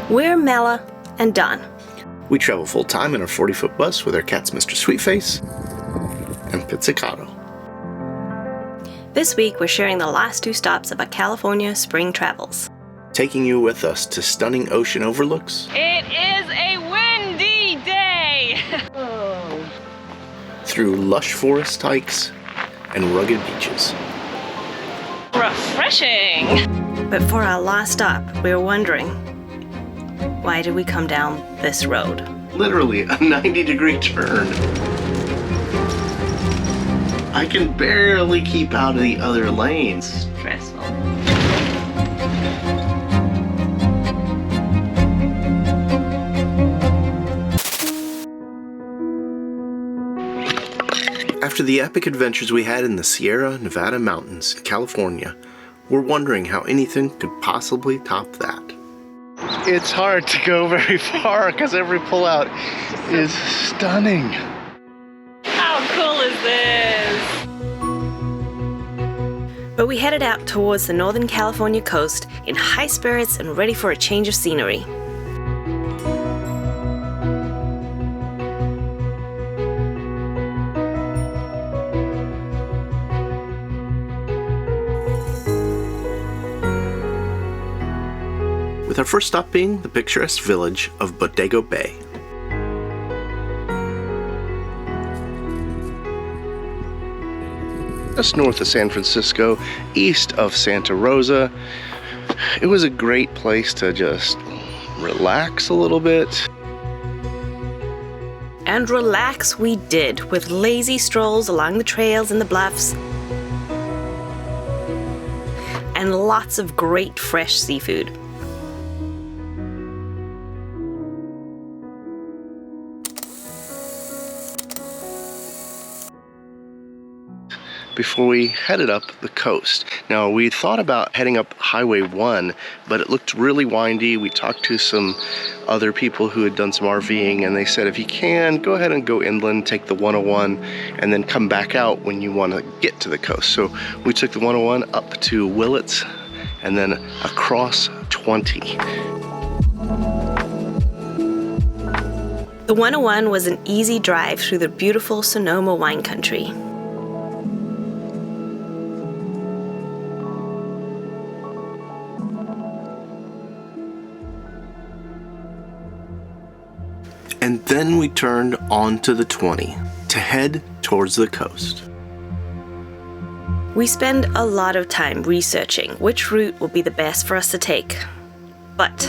We're Mela and Don. We travel full-time in our 40-foot bus with our cats Mr. Sweetface and Pizzicato. This week we're sharing the last 2 stops of our California spring travels. Taking you with us to stunning ocean overlooks. It is a windy day! Through lush forest hikes and rugged beaches. Refreshing! But for our last stop, we were wondering, why did we come down this road? Literally a 90-degree turn. I can barely keep out of the other lanes. Stressful. After the epic adventures we had in the Sierra Nevada mountains in California, we're wondering how anything could possibly top that. It's hard to go very far because every pullout is stunning. How cool is this? But we headed out towards the Northern California coast in high spirits and ready for a change of scenery. With our first stop being the picturesque village of Bodega Bay. Just north of San Francisco, east of Santa Rosa. It was a great place to just relax a little bit. And relax we did, with lazy strolls along the trails and the bluffs. And lots of great fresh seafood. Before we headed up the coast. Now, we thought about heading up Highway 1, but it looked really windy. We talked to some other people who had done some RVing, and they said if you can, go ahead and go inland, take the 101, and then come back out when you want to get to the coast. So we took the 101 up to Willits, and then across 20. The 101 was an easy drive through the beautiful Sonoma wine country. And then we turned onto the 20 to head towards the coast. We spend a lot of time researching which route will be the best for us to take. But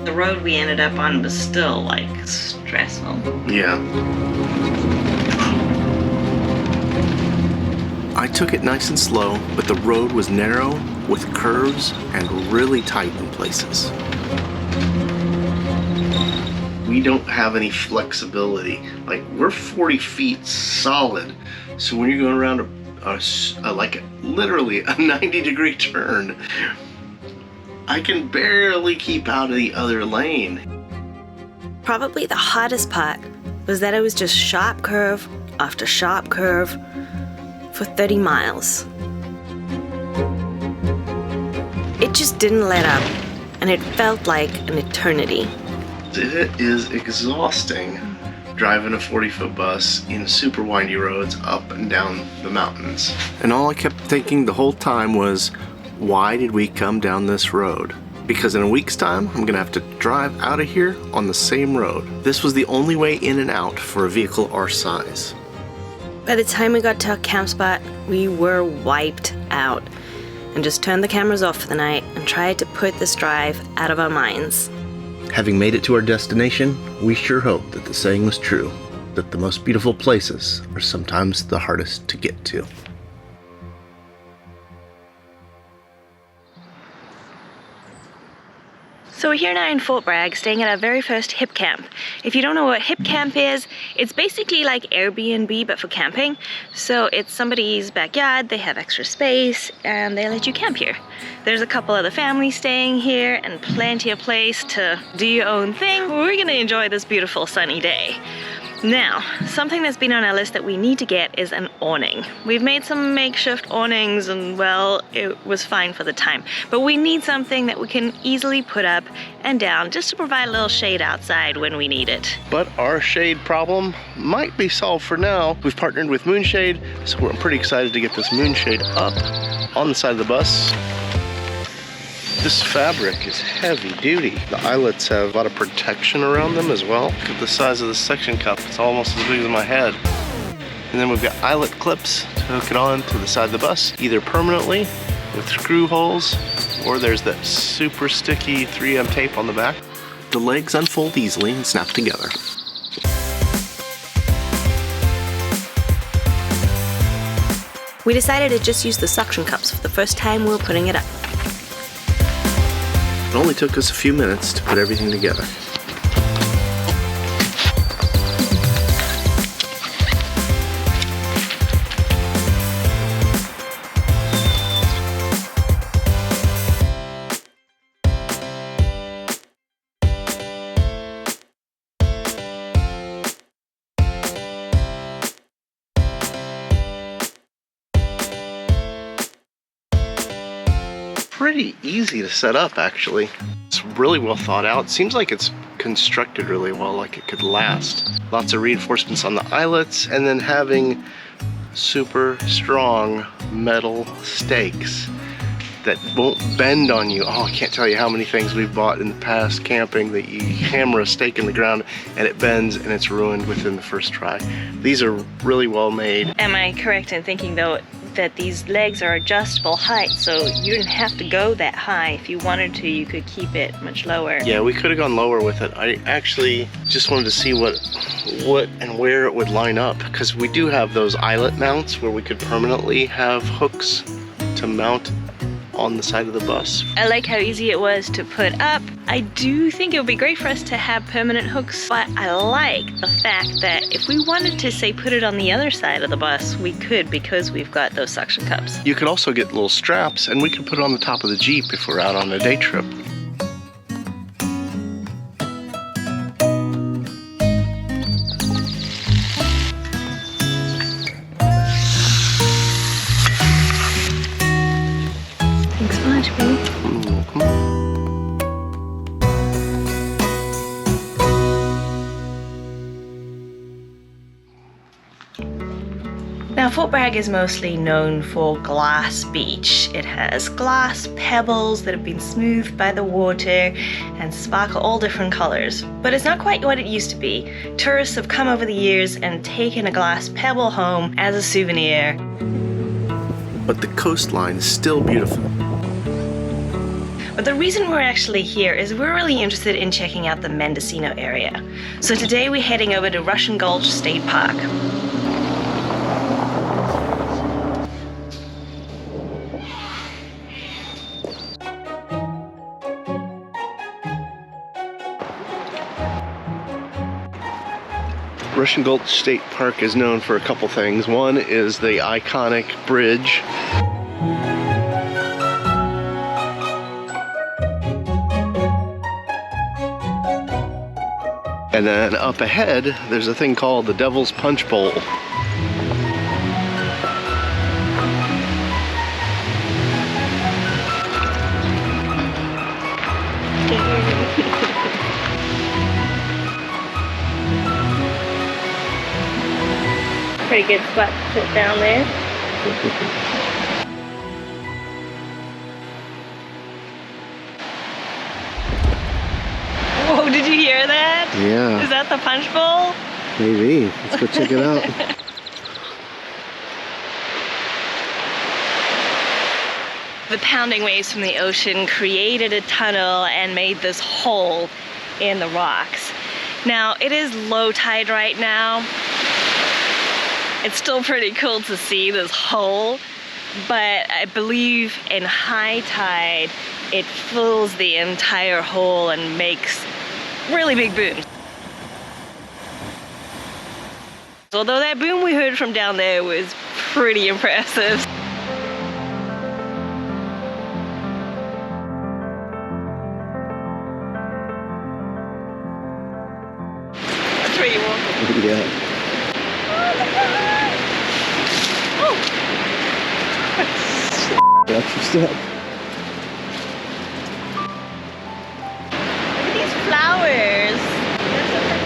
The road we ended up on was still, like, stressful. Yeah. I took it nice and slow, but the road was narrow with curves and really tight in places. We don't have any flexibility. Like, we're 40 feet solid. So when you're going around literally a 90-degree turn, I can barely keep out of the other lane. probably the hardest part was that it was just sharp curve after sharp curve for 30 miles. It just didn't let up, and it felt like an eternity. It is exhausting driving a 40-foot bus in super windy roads up and down the mountains. And all I kept thinking the whole time was, why did we come down this road? Because in a week's time, I'm gonna have to drive out of here on the same road. This was the only way in and out for a vehicle our size. By the time we got to our camp spot, we were wiped out and just turned the cameras off for the night and tried to put this drive out of our minds. Having made it to our destination, we sure hope that the saying was true, that the most beautiful places are sometimes the hardest to get to. So we're here now in Fort Bragg, staying at our very first hip camp. If you don't know what hip camp is, it's basically like Airbnb but for camping. So it's somebody's backyard, they have extra space, and they let you camp here. There's a couple other families staying here and plenty of place to do your own thing. We're gonna enjoy this beautiful sunny day. Now, something that's been on our list that we need to get is an awning. We've made some makeshift awnings and, well, it was fine for the time. But we need something that we can easily put up and down just to provide a little shade outside when we need it. But our shade problem might be solved for now. We've partnered with Moonshade, so we're pretty excited to get this Moonshade up on the side of the bus. This fabric is heavy duty. The eyelets have a lot of protection around them as well. Look at the size of the suction cup. It's almost as big as my head. And then we've got eyelet clips to hook it on to the side of the bus, either permanently with screw holes, or there's that super sticky 3M tape on the back. The legs unfold easily and snap together. We decided to just use the suction cups for the first time we were putting it up. It only took us a few minutes to put everything together. Pretty easy to set up, actually. It's really well thought out. Seems like it's constructed really well, like it could last. Lots of reinforcements on the eyelets, and then having super strong metal stakes that won't bend on you. Oh, I can't tell you how many things we've bought in the past camping that you hammer a stake in the ground and it bends and it's ruined within the first try. These are really well made. Am I correct in thinking, though, that these legs are adjustable height, so you didn't have to go that high? If you wanted to, you could keep it much lower. Yeah, we could have gone lower with it. I actually just wanted to see what and where it would line up, because we do have those eyelet mounts where we could permanently have hooks to mount on the side of the bus. I like how easy it was to put up. I do think it would be great for us to have permanent hooks, but I like the fact that if we wanted to, say, put it on the other side of the bus, we could, because we've got those suction cups. You could also get little straps and we could put it on the top of the Jeep if we're out on a day trip. Thanks so much, babe. Now, Fort Bragg is mostly known for glass beach. It has glass pebbles that have been smoothed by the water and sparkle all different colors. But it's not quite what it used to be. Tourists have come over the years and taken a glass pebble home as a souvenir. But the coastline is still beautiful. But the reason we're actually here is we're really interested in checking out the Mendocino area. So today we're heading over to Russian Gulch State Park. Russian Gulch State Park is known for a couple things. One is the iconic bridge. And then up ahead, there's a thing called the Devil's Punch Bowl. Pretty good spot to sit down there. Whoa, did you hear that? Yeah. Is that the punch bowl? Maybe. Let's go check it out. The pounding waves from the ocean created a tunnel and made this hole in the rocks. Now, it is low tide right now. It's still pretty cool to see this hole, but I believe in high tide, it fills the entire hole and makes really big booms. Although that boom we heard from down there was pretty impressive. That's where you want. Yeah. Oh, Watch your step. look at these flowers. They're so pretty.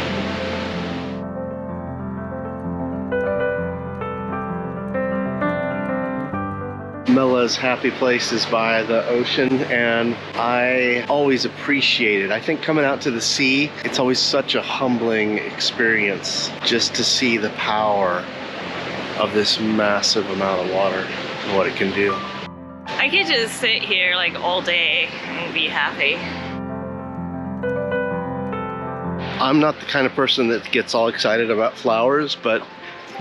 Mela's happy place is by the ocean, and I always appreciate it. I think coming out to the sea, it's always such a humbling experience just to see the power of this massive amount of water and what it can do. I could just sit here like all day and be happy. I'm not the kind of person that gets all excited about flowers, but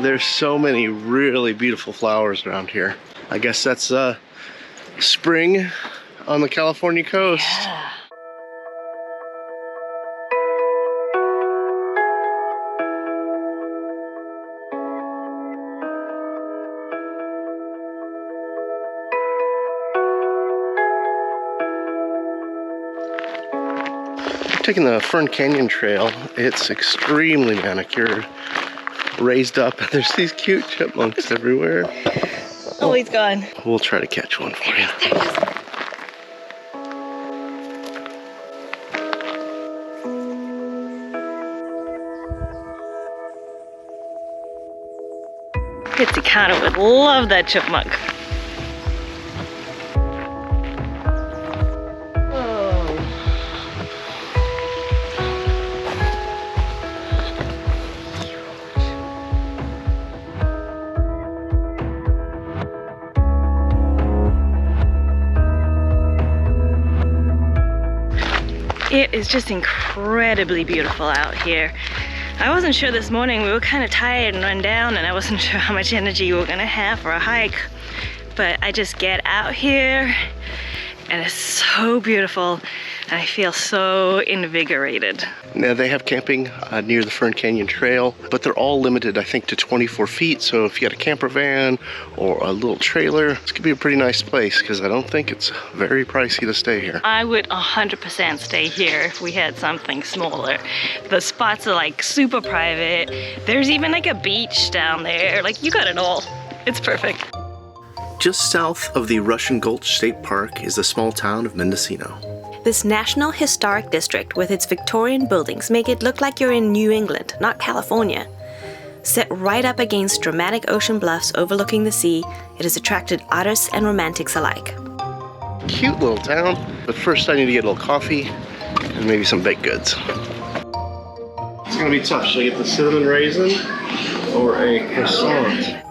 there's so many really beautiful flowers around here. I guess that's spring on the California coast. Yeah. Taking the Fern Canyon Trail, it's extremely manicured, raised up. There's these cute chipmunks everywhere. Oh, he's gone. We'll try to catch one for you. There he is. Pizzicano would love that chipmunk. It is just incredibly beautiful out here. I wasn't sure this morning, we were kind of tired and run down, and I wasn't sure how much energy we were gonna have for a hike, but I just get out here and it's so beautiful and I feel so invigorated. Now they have camping near the Fern Canyon Trail, but they're all limited, I think, to 24 feet. So if you got a camper van or a little trailer, this could be a pretty nice place because I don't think it's very pricey to stay here. I would 100% stay here if we had something smaller. The spots are like super private. There's even like a beach down there. Like, you got it all. It's perfect. Just south of the Russian Gulch State Park is the small town of Mendocino. This National Historic District with its Victorian buildings make it look like you're in New England, not California. Set right up against dramatic ocean bluffs overlooking the sea, it has attracted artists and romantics alike. Cute little town, but first I need to get a little coffee and maybe some baked goods. It's gonna be tough. Should I get the cinnamon raisin or a croissant?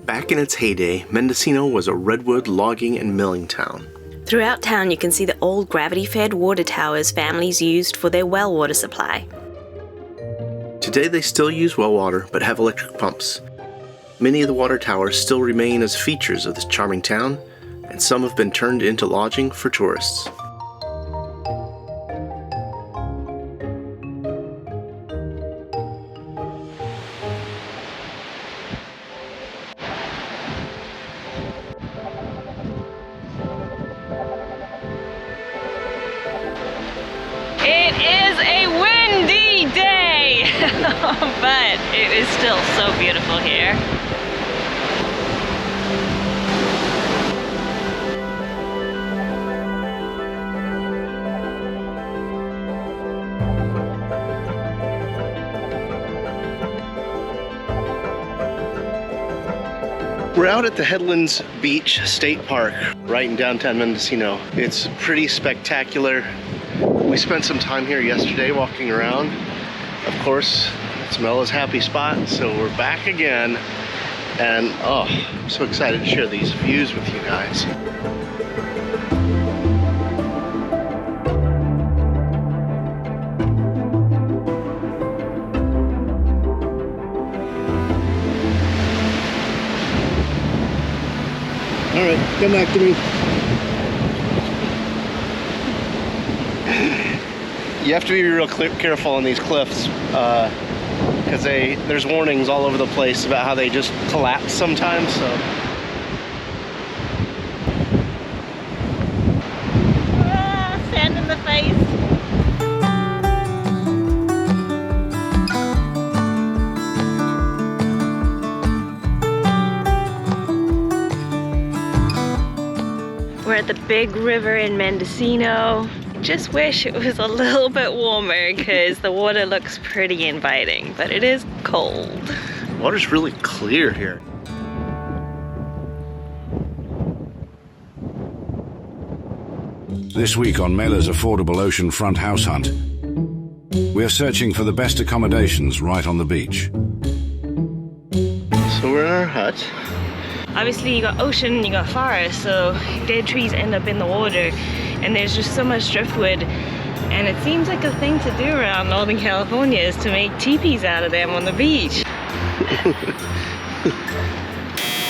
Back in its heyday, Mendocino was a redwood logging and milling town. Throughout town you can see the old gravity-fed water towers families used for their well water supply. Today they still use well water, but have electric pumps. Many of the water towers still remain as features of this charming town, and some have been turned into lodging for tourists. It is a windy day, but it is still so beautiful here. We're out at the Headlands Beach State Park, right in downtown Mendocino. It's pretty spectacular. We spent some time here yesterday walking around. Of course, it's Mela's happy spot, so we're back again. And oh, I'm so excited to share these views with you guys. All right, come back to me. You have to be real careful on these cliffs because there's warnings all over the place about how they just collapse sometimes. So. Sand in the face. We're at the big river in Mendocino. Just wish it was a little bit warmer because the water looks pretty inviting, but it is cold. Water's really clear here. This week on Mela's affordable oceanfront house hunt, we're searching for the best accommodations right on the beach. So we're in our hut. Obviously you got ocean, you got forest, so dead trees end up in the water, and there's just so much driftwood. And it seems like a thing to do around Northern California is to make teepees out of them on the beach.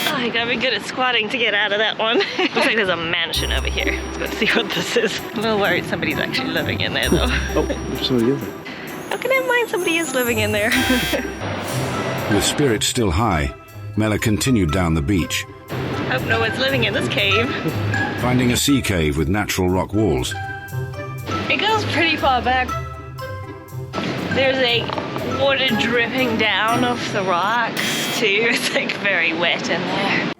Oh, you gotta be good at squatting to get out of that one. Looks like there's a mansion over here. Let's see what this is. I'm a little worried somebody's actually living in there though. Oh, there's somebody in there. Okay, never mind, somebody is living in there. With spirits still high, Mela continued down the beach, Hope no one's living in this cave. finding a sea cave with natural rock walls. It goes pretty far back. There's a water dripping down off the rocks too. It's like very wet in there.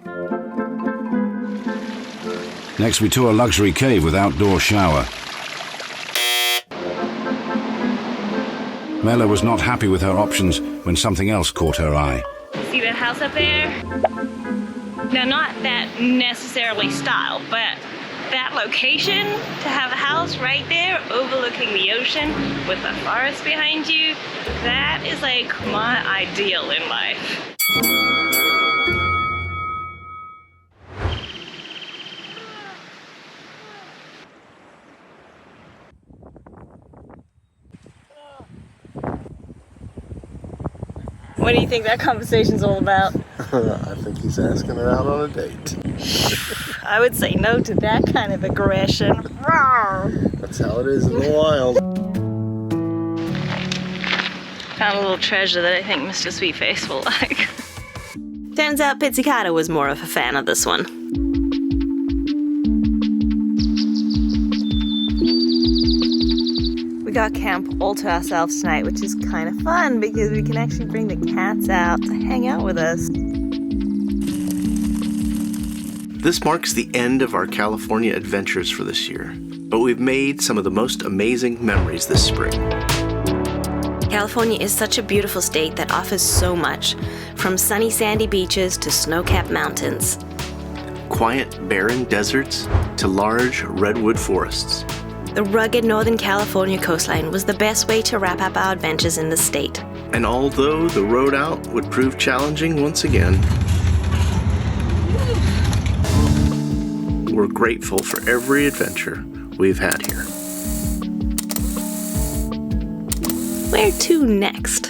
Next, we tour a luxury cave with outdoor shower. Mela was not happy with her options when something else caught her eye. See that house up there? Now, not that necessarily style, but that location, to have a house right there overlooking the ocean with the forest behind you, that is like my ideal in life. What do you think that conversation's all about? I think he's asking her out on a date. I would say no to that kind of aggression. That's how it is in the wild. Found a little treasure that I think Mr. Sweetface will like. Turns out Pizzicato was more of a fan of this one. We got camp all to ourselves tonight, which is kind of fun because we can actually bring the cats out to hang out with us. This marks the end of our California adventures for this year, but we've made some of the most amazing memories this spring. California is such a beautiful state that offers so much, from sunny sandy beaches to snow-capped mountains. Quiet, barren deserts to large redwood forests. The rugged Northern California coastline was the best way to wrap up our adventures in the state. And although the road out would prove challenging once again, we're grateful for every adventure we've had here. Where to next?